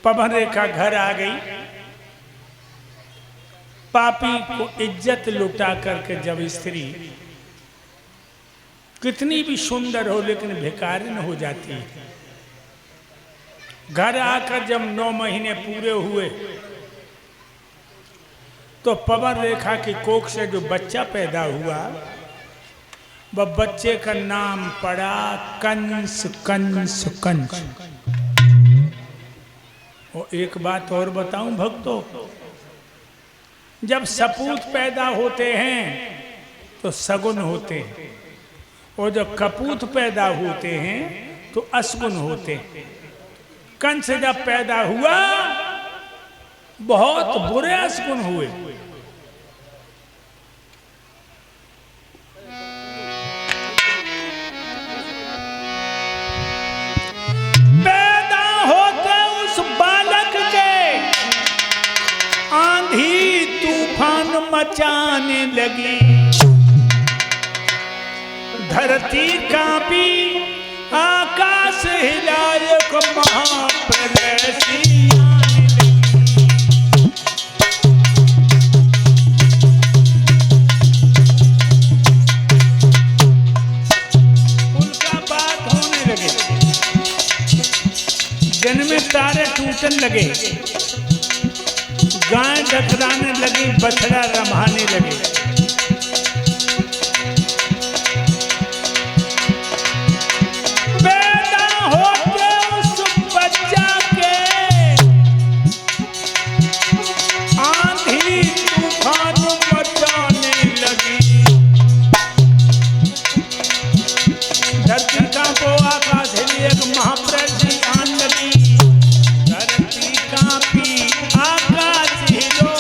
पवन रेखा घर आ गई। पापी को इज्जत लुटा करके जब स्त्री कितनी भी सुंदर हो लेकिन भिखारिन हो जाती है, घर आकर जब 9 महीने पूरे हुए तो पवन रेखा की कोख से जो बच्चा पैदा हुआ वह बच्चे का नाम पड़ा कंस कंस कंस। और एक बात और बताऊं भक्तों, जब सपूत पैदा होते हैं तो सगुन होते हैं और जब कपूत पैदा होते हैं तो असगुन होते हैं। कंस जब पैदा हुआ बहुत बुरे असगुन हुए। पैदा होते उस बालक के आंधी तूफान मचाने लगी, धरती कांपी आकाश हिलाए को महाप्रलय सी आने लगी। उल्का बात होने लगे, दिन में तारे टूटने लगे, गाय डकराने लगी, बछड़ा रमाने लगे। पैदा होते उस बच्चा के आंधी तूफान मचाने लगी, धरती कांपो आकाश हिले एक महाप्रलय सी आने लगी। धरती कांपी आकाश हिलो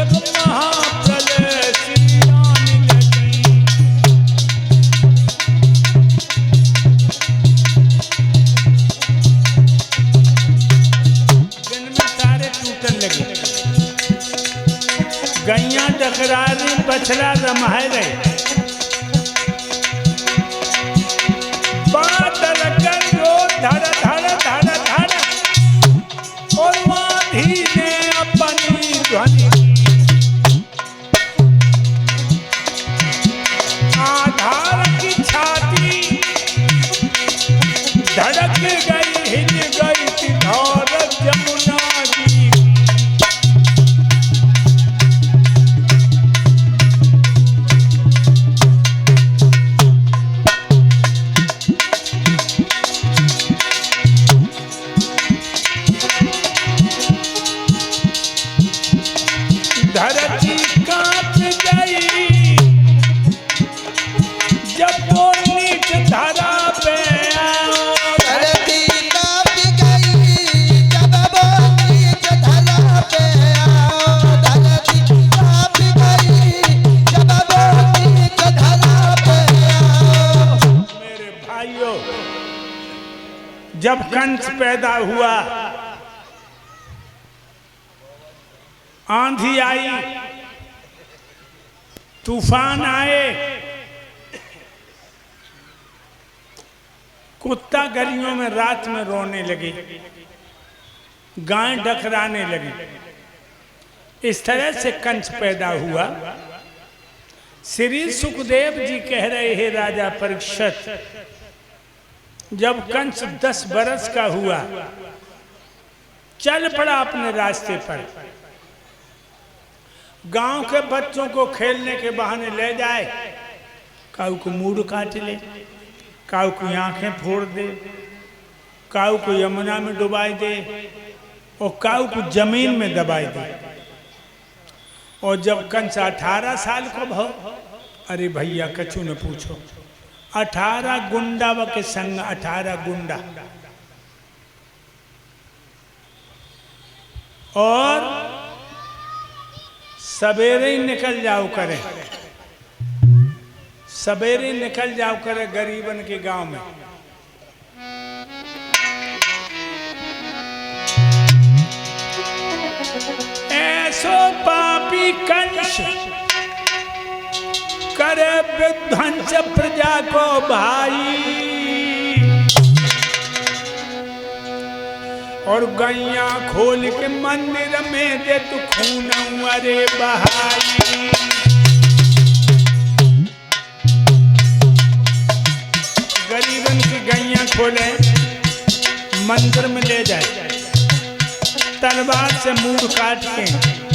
एक महाप्रलय सी आने लगी। दिन में तारे टूटने लगे, गैया डकरा रही, बछड़ा रमाए रहे। बादल गरजो धड़ धड़ धड़ धड़ और आंधी ने अपनी ध्वनि आधार की छाती धड़क गई, हिल गई थी धौर जमुना जी। धरती कांप गई जब वो नीच धरा पे आया। धरती कांप गई जब वो नीच धरा पे आया। धरती कांप गई जब वो नीच धरा पे आया। मेरे भाइयों, जब कंस पैदा हुआ आंधी आई, तूफान आए, कुत्ता गलियों में रात में रोने लगे, गाय डकराने लगी। इस तरह से कंस पैदा हुआ। श्री सुखदेव जी कह रहे हैं राजा परीक्षित, जब कंस 10 बरस का हुआ चल पड़ा अपने रास्ते पर, गांव के बच्चों को खेलने के बहाने ले जाए, काऊ को मूड काट ले, काऊ की आंखें फोड़ दे, काऊ को यमुना में डुबाई दे और काऊ को जमीन में दबाई दे। और जब कंस 18 साल को भो, अरे भैया कछु न पूछो, 18 गुंडा व के संग 18 गुंडा और सवेरे ही निकल जाओ करे, सवेरे निकल जाओ करे गरीबन के गांव में। ऐसो पापी कंस करे विध्वंस प्रजा को भाई, और गैया खोल के मंदिर में दे तू खून अरे बहाई। गरीबन की गैया खोले मंदिर में ले जाए, तलवार से मूड़ काट के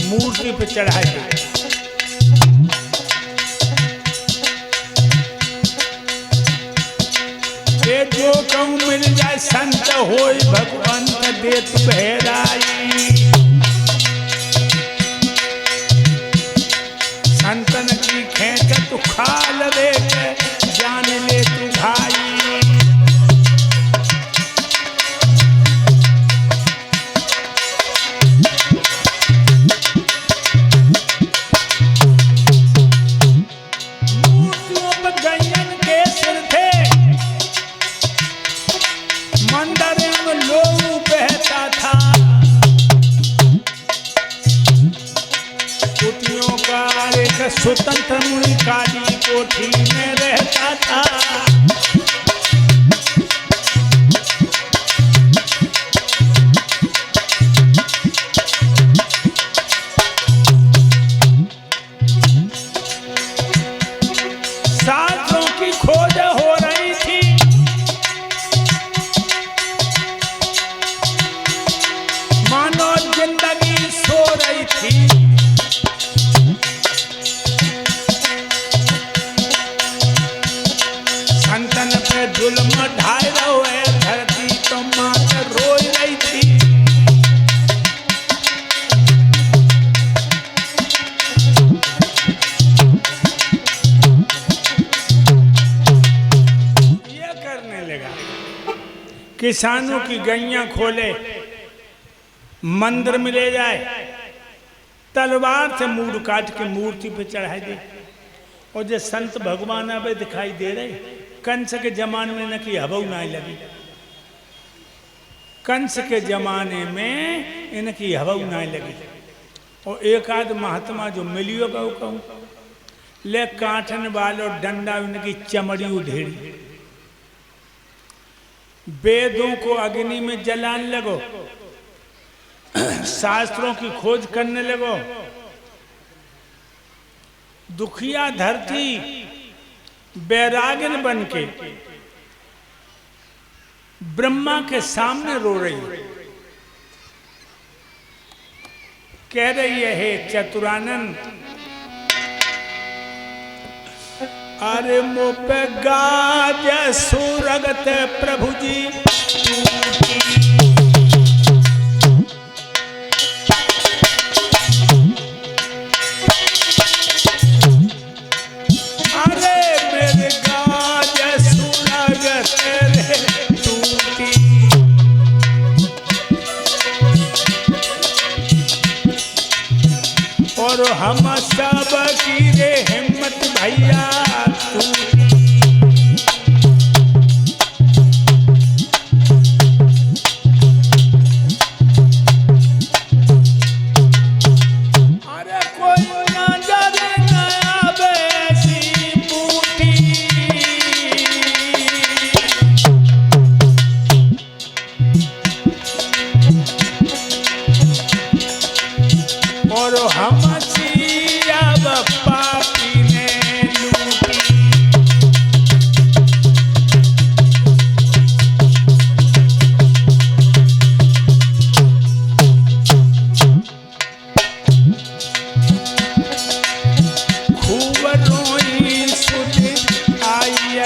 मूर्ति पे चढ़ाए। जो कहूँ मिल जाए संत होय भगवंत देत बहराई। संतन की खेच तू खा लवे जान ले तू भाई। मूर्तियों पर गैयन के सिर थे, मंदिर में लोग बहता था। कुटियों का एक स्वतंत्र मुनि काली कोठी में रहता था। शास्त्रों की खोज हो रही थी, मानो जिंदगी सो रही थी। संतन पे जुल्म ढाई रहो है धरती तो मात रोई रही थी। ये करने लगा, किसानों की गैया खोले मंदिर में ले जाए, तलवार से मूड़ काट के मूर्ति पे चढ़ाई दे। और जो संत भगवान अब दिखाई दे रहे, कंस के जमाने में न कि हबऊ ना लगी। कंस के जमाने में इनकी हबऊ ना लगी। और एक आध महात्मा जो मिलियो गौ कहूँ ले काटन वाले और डंडा उनकी चमड़ी उधेड़ी। वेदों को अग्नि में जलाने लगो, शास्त्रों की खोज करने लगो। दुखिया धरती बैरागिन बन के ब्रह्मा के सामने रो रही है, कह रही है हे चतुरानंद, अरे मो पे गाज सुरगत प्रभु जी और हम सब की रे हिम्मत भैया तू। अरे कोई ना जाने नया बेसी बूटी, और हम पापी ने लूटी। खूब रोई सुध आई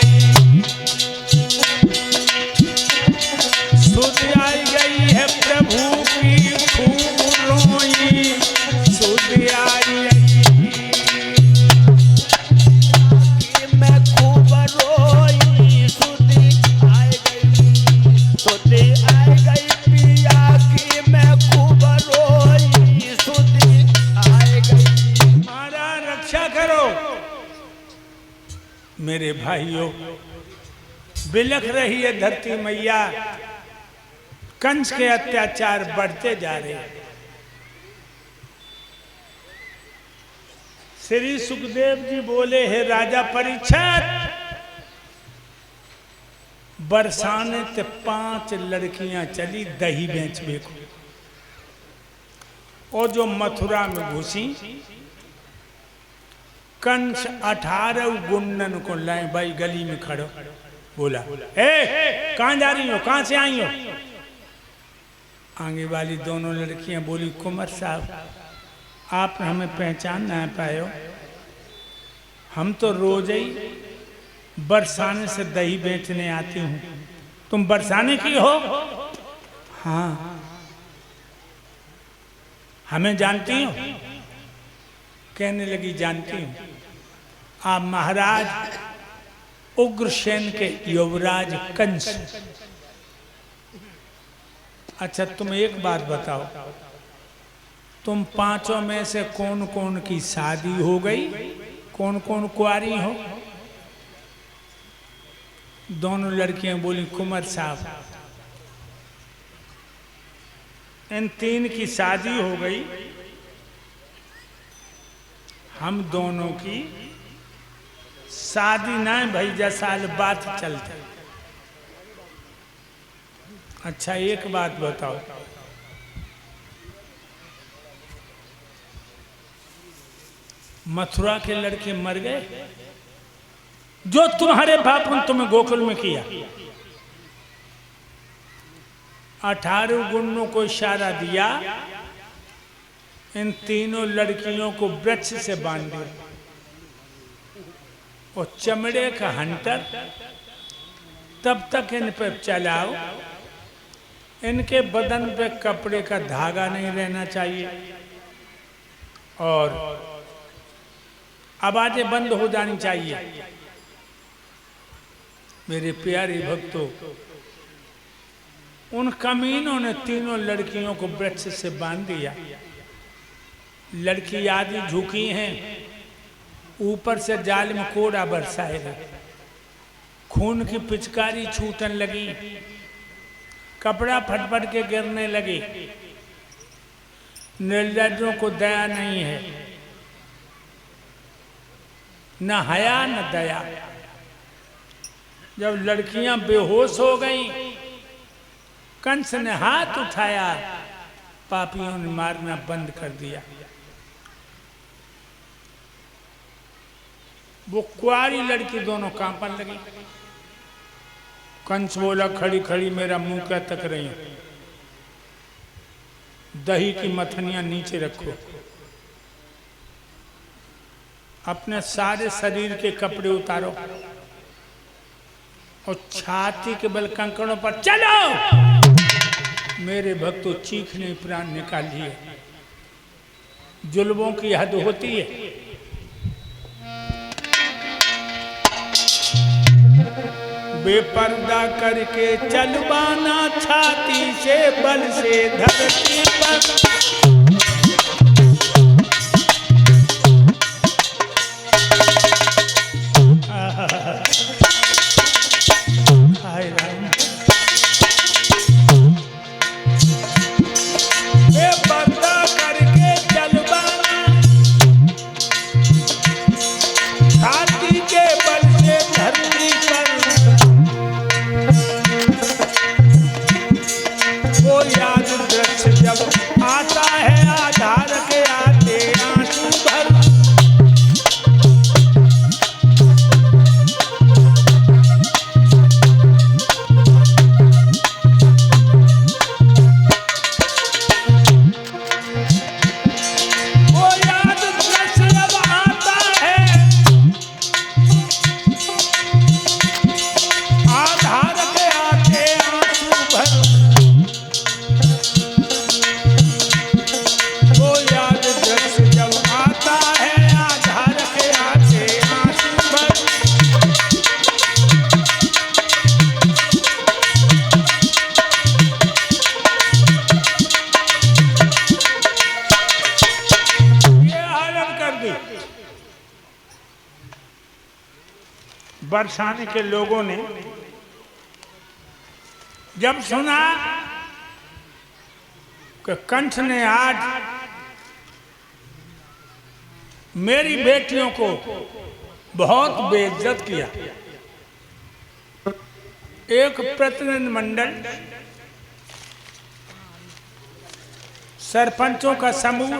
सुध आई गई है प्रभु की, खूब रोई सुध आई। मेरे भाइयों, बिलख रही है धरती मैया, कंस के अत्याचार बढ़ते जा रहे हैं। श्री सुखदेव जी बोले, हे राजा परीक्षित, बरसाने ते 5 लड़कियां चली दही बेचने को, और जो मथुरा में घुसी कंस 18 गुंडन को लाए, भाई गली में खड़ो, बोला ए कहाँ जा रही हो, कहाँ से आई हो? आगे वाली दोनों लड़कियां बोली कुंवर साहब आप हमें पहचान ना पाए हो, हम तो रोज ही बरसाने से दही बेचने आती हूँ, तुम बरसाने की हो? हाँ। हमें जानती हो? कहने लगी जानती हूँ, आप महाराज उग्रसेन के युवराज कंस। अच्छा तुम एक बात बताओ, तुम 5 में से कौन कौन की शादी हो गई, कौन कौन कुंवारी हो? दोनों लड़कियां बोली कुंवर साहब इन 3 की शादी हो गई, हम दोनों की शादी ना भाई, 10 साल बाद चलते। अच्छा एक बात बताओ, मथुरा के लड़के मर गए जो तुम्हारे बाप ने तुम्हें गोकुल में किया? 18 गुंडों को इशारा दिया, इन तीनों लड़कियों को वृक्ष से बांध दिया, और चमड़े का हंटर तब तक इन पर चलाओ, इनके बदन पे कपड़े का धागा नहीं रहना चाहिए, और आवाजें बंद हो जानी चाहिए। मेरे प्यारे भक्तों, उन कमीनों ने तीनों लड़कियों को वृक्ष से बांध दिया। लड़की आदि झुकी हैं, ऊपर से जाल में कोड़ा बरसाएगा, खून की पिचकारी छूटने लगी, कपड़ा फटफट के गिरने लगे। निर्लज्जों को दया नहीं है, न हया न दया। जब लड़कियां बेहोश हो गईं, कंस ने हाथ उठाया, पापियों ने मारना बंद कर दिया। वो कुआरी लड़की दोनों कांपन लगी। कंस बोला खड़ी खड़ी मेरा मुंह क्या तक रही है, दही की मथनियां नीचे रखो, अपने सारे शरीर के कपड़े उतारो और छाती के बल कंकड़ों पर चलो। मेरे भक्तों चीखने प्राण निकाल लिए। जुल्मों की हद होती है। बेपर्दा करके चलवाना छाती से बल से धरती पर। बरसाने के लोगों ने जब सुना कि कंस ने आज मेरी बेटियों को बहुत बेइज्जत किया, एक प्रतिनिधि मंडल, सरपंचों का समूह